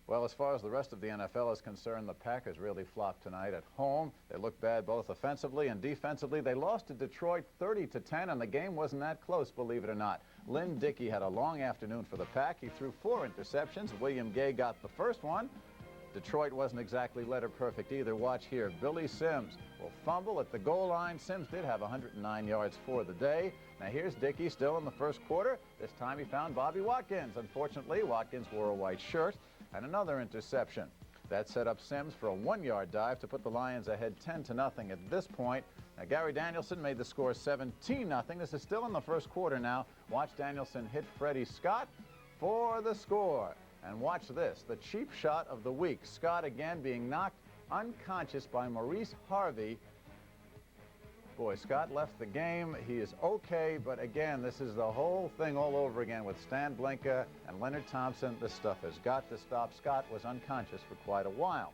B: Well, as far as the rest of the NFL is concerned, the Packers really flopped tonight at home. They looked bad both offensively and defensively. They lost to Detroit 30-10, and the game wasn't that close, believe it or not. Lynn Dickey had a long afternoon for the Pack. He threw 4 interceptions. William Gay got the first one. Detroit wasn't exactly letter perfect either. Watch here. Billy Sims will fumble at the goal line. Sims did have 109 yards for the day. Now here's Dickey still in the first quarter. This time he found Bobby Watkins. Unfortunately, Watkins wore a white shirt, and another interception. That set up Sims for a 1-yard dive to put the Lions ahead 10-0 at this point. Now Gary Danielson made the score 17-0. This is still in the first quarter now. Watch Danielson hit Freddie Scott for the score. And watch this, the cheap shot of the week. Scott again being knocked unconscious by Maurice Harvey. Boy, Scott left the game. He is okay, but again, this is the whole thing all over again with Stan Blinka and Leonard Thompson. This stuff has got to stop. Scott was unconscious for quite a while.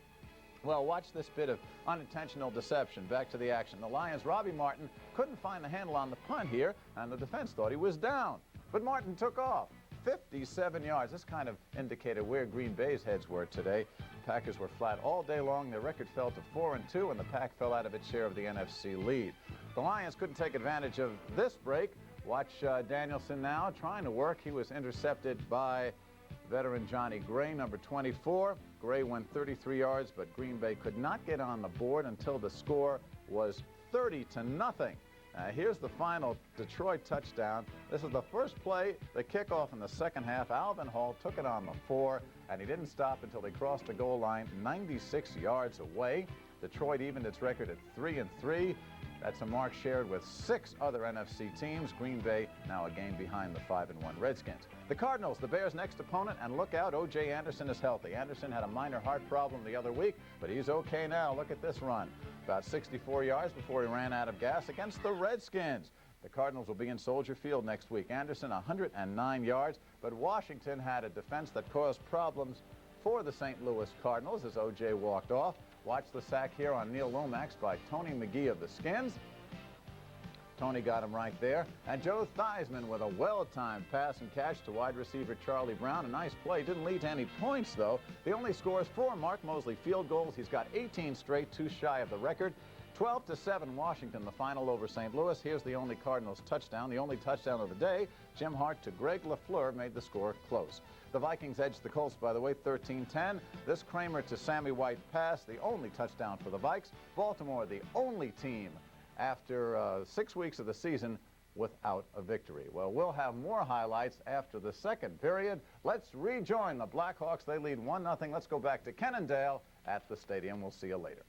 B: Well, watch this bit of unintentional deception. Back to the action. The Lions' Robbie Martin couldn't find the handle on the punt here, and the defense thought he was down. But Martin took off. 57 yards. This kind of indicated where Green Bay's heads were today. The Packers were flat all day long. Their record fell to 4-2, and the Pack fell out of its share of the NFC lead. The Lions couldn't take advantage of this break. Watch Danielson now trying to work. He was intercepted by veteran Johnny Gray, number 24. Gray went 33 yards, but Green Bay could not get on the board until the score was 30-0. Here's the final Detroit touchdown. This is the first play, the kickoff in the second half. Alvin Hall took it on the 4, and he didn't stop until they crossed the goal line 96 yards away. Detroit evened its record at 3-3. That's a mark shared with 6 other NFC teams. Green Bay now a game behind the 5-1 Redskins. The Cardinals, the Bears' next opponent, and look out, O.J. Anderson is healthy. Anderson had a minor heart problem the other week, but he's okay now. Look at this run. About 64 yards before he ran out of gas against the Redskins. The Cardinals will be in Soldier Field next week. Anderson 109 yards, but Washington had a defense that caused problems for the St. Louis Cardinals as O.J. walked off. Watch the sack here on Neil Lomax by Tony McGee of the Skins. Tony got him right there. And Joe Theismann with a well-timed pass and catch to wide receiver Charlie Brown. A nice play. Didn't lead to any points, though. He only scores 4 Mark Mosley field goals. He's got 18 straight, 2 shy of the record. 12-7 Washington, the final over St. Louis. Here's the only Cardinals touchdown, the only touchdown of the day. Jim Hart to Greg LaFleur made the score close. The Vikings edged the Colts, by the way, 13-10. This Kramer to Sammy White pass, the only touchdown for the Vikes. Baltimore, the only team after 6 weeks of the season without a victory. Well, we'll have more highlights after the second period. Let's rejoin the Blackhawks. They lead 1-0. Let's go back to Ken and Dale at the stadium. We'll see you later.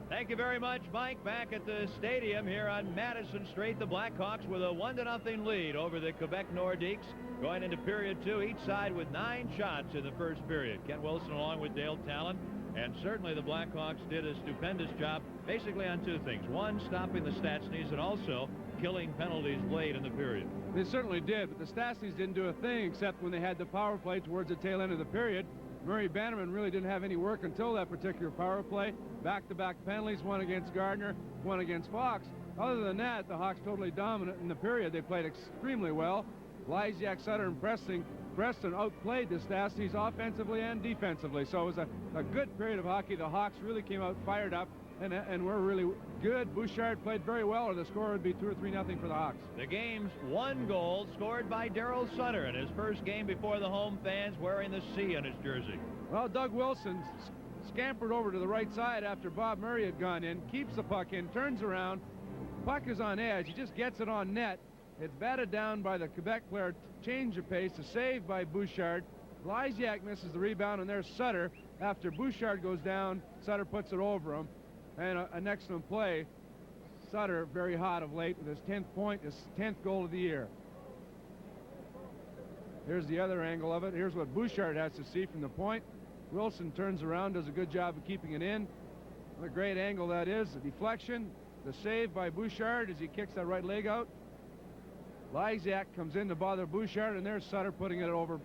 C: Thank you very much, Mike. Back at the stadium here on Madison Street, the Blackhawks with a 1-0 lead over the Quebec Nordiques. Going into period 2, each side with 9 shots in the first period. Ken Wilson along with Dale Talon. And certainly the Blackhawks did a stupendous job basically on 2 things. One, stopping the Stastnys, and also killing penalties late in the period.
D: They certainly did, but the Stastnys didn't do a thing except when they had the power play towards the tail end of the period. Murray Bannerman really didn't have any work until that particular power play. Back-to-back penalties, one against Gardner, one against Fox. Other than that, the Hawks totally dominant in the period. They played extremely well. Lysiak, Sutter, and Preston outplayed the Stastnys offensively and defensively. So it was a good period of hockey. The Hawks really came out fired up and were really good. Bouchard played very well, or the score would be 2 or 3-0 for the Hawks.
C: The game's 1 goal scored by Daryl Sutter in his first game before the home fans, wearing the C on his jersey.
D: Well, Doug Wilson scampered over to the right side after Bob Murray had gone in, keeps the puck in, turns around. Puck is on edge. He just gets it on net. It's batted down by the Quebec player, change of pace, a save by Bouchard. Lysiak misses the rebound, and there's Sutter. After Bouchard goes down, Sutter puts it over him. And an excellent play. Sutter very hot of late with his 10th point, his 10th goal of the year. Here's the other angle of it. Here's what Bouchard has to see from the point. Wilson turns around, does a good job of keeping it in. What a great angle that is. The deflection, the save by Bouchard as he kicks that right leg out. Lysiak comes in to bother Bouchard, and there's Sutter putting it over.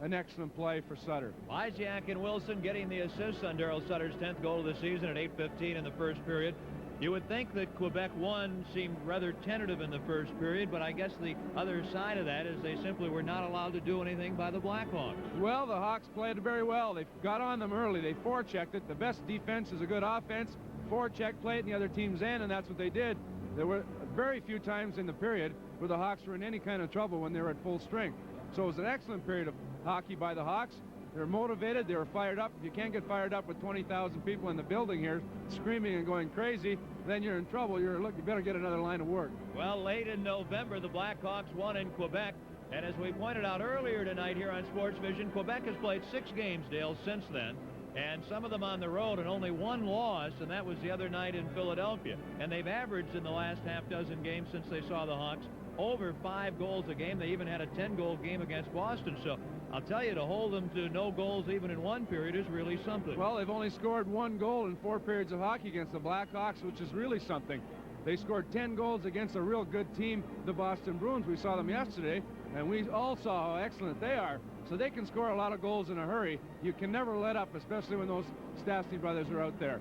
D: An excellent play for Sutter.
C: Lysiak and Wilson getting the assists on Daryl Sutter's 10th goal of the season at 8:15 in the first period. You would think that Quebec won seemed rather tentative in the first period, but I guess the other side of that is they simply were not allowed to do anything by the Blackhawks.
D: Well, the Hawks played very well. They got on them early. They forechecked it. The best defense is a good offense. Forecheck played in the other team's end, and that's what they did. There were very few times in the period where the Hawks were in any kind of trouble when they were at full strength. So it was an excellent period of hockey by the Hawks. They were motivated. They were fired up. If you can't get fired up with 20,000 people in the building here screaming and going crazy, then you're in trouble. You better get another line of work.
C: Well, late in November, the Blackhawks won in Quebec. And as we pointed out earlier tonight here on Sports Vision, Quebec has played 6 games, Dale, since then. And some of them on the road, and only 1 loss, and that was the other night in Philadelphia. And they've averaged in the last half-dozen games since they saw the Hawks over 5 goals a game. They even had a 10-goal game against Boston. So I'll tell you, to hold them to no goals even in 1 period is really something.
D: Well, they've only scored 1 goal in 4 periods of hockey against the Blackhawks, which is really something. They scored 10 goals against a real good team, the Boston Bruins. We saw them yesterday, and we all saw how excellent they are. So they can score a lot of goals in a hurry. You can never let up, especially when those Stastny brothers are out there.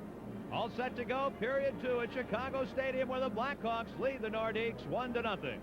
C: All set to go, period 2 at Chicago Stadium, where the Blackhawks lead the Nordiques 1-0.